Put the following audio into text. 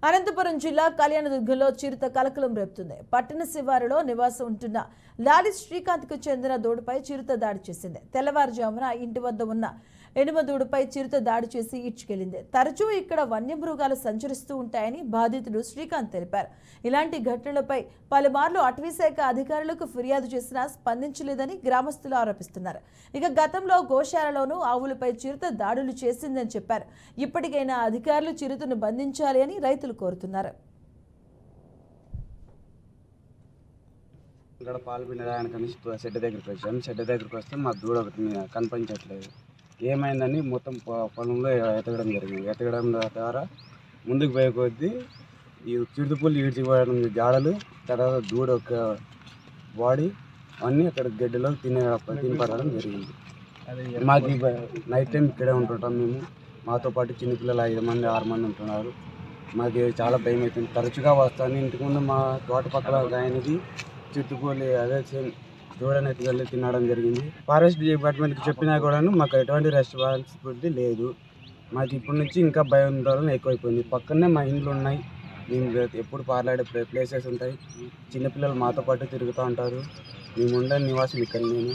అనంతపురం జిల్లా కళ్యాణదుర్గంలో చిరుత కలకలం రేపుతుంది. పట్టణ శివారులో నివాసం ఉంటున్న లాలి శ్రీకాంత్కు చెందిన దూడపై చిరుత దాడి చేసింది. తెల్లవారుజామున ఇంటి వద్ద ఉన్న ఎనుమదూడుపై చిరుత దాడి చేసి ఈడ్చుకెళ్లింది. తరచూ ఇక్కడ వన్యమృగాలు సంచరిస్తూ ఉంటాయని బాధితుడు శ్రీకాంత్ తెలిపారు. ఇలాంటి ఘటనలపై పలుమార్లు అటవీశాఖ అధికారులకు ఫిర్యాదు చేసినా స్పందించలేదని గ్రామస్తులు ఆరోపిస్తున్నారు. ఇక గతంలో గోశాలలోనూ ఆవులపై చిరుత దాడులు చేసిందని చెప్పారు. ఇప్పటికైనా అధికారులు చిరుతను బంధించాలి అని రైతులు కోరుతున్నారు. ఇక్కడ పాలు పిండడానికని షెడ్ దగ్గరికి వచ్చాము. షెడ్ దగ్గరికి వస్తే మా దూడ ఒకటి కనిపించట్లేదు. ఏమైందని మొత్తం పొలంలో ఎతకడం జరిగింది. ఎతకడం ద్వారా ముందుకు పోయే కొద్దీ ఈ చిరుతపుల్లు ఈడ్చిపోవడం జాడలు, తర్వాత దూడ ఒక బాడీ అన్నీ అక్కడ గడ్డలో తినపడడం జరిగింది. మాకు నైట్ టైం ఇక్కడే ఉంటుంటాం మేము. మాతో పాటు చిన్నపిల్లలు 5 మంది 6 మంది ఉంటున్నారు. మాకు చాలా భయం అవుతుంది. తరచుగా వస్తాను. ఇంటికి ముందు మా తోట పక్కల ఆయనది చిరుతపుల్లి అదే సేమ్ దూడని ఎత్తుకెళ్ళి తినడం జరిగింది. ఫారెస్ట్ డిపార్ట్మెంట్కి చెప్పినా కూడా మాకు ఎటువంటి రెస్పాన్సిబిలిటీ లేదు. మాకు ఇప్పటి నుంచి ఇంకా భయం ఎక్కువైపోయింది. పక్కనే మా ఇండ్లు ఉన్నాయి. మేము ఎప్పుడు పార్లాడే ప్లేసెస్ ఉంటాయి. చిన్నపిల్లలు మాతో పాటు తిరుగుతూ ఉంటారు. మేము ఉండే నివాసం ఇక్కడ నేను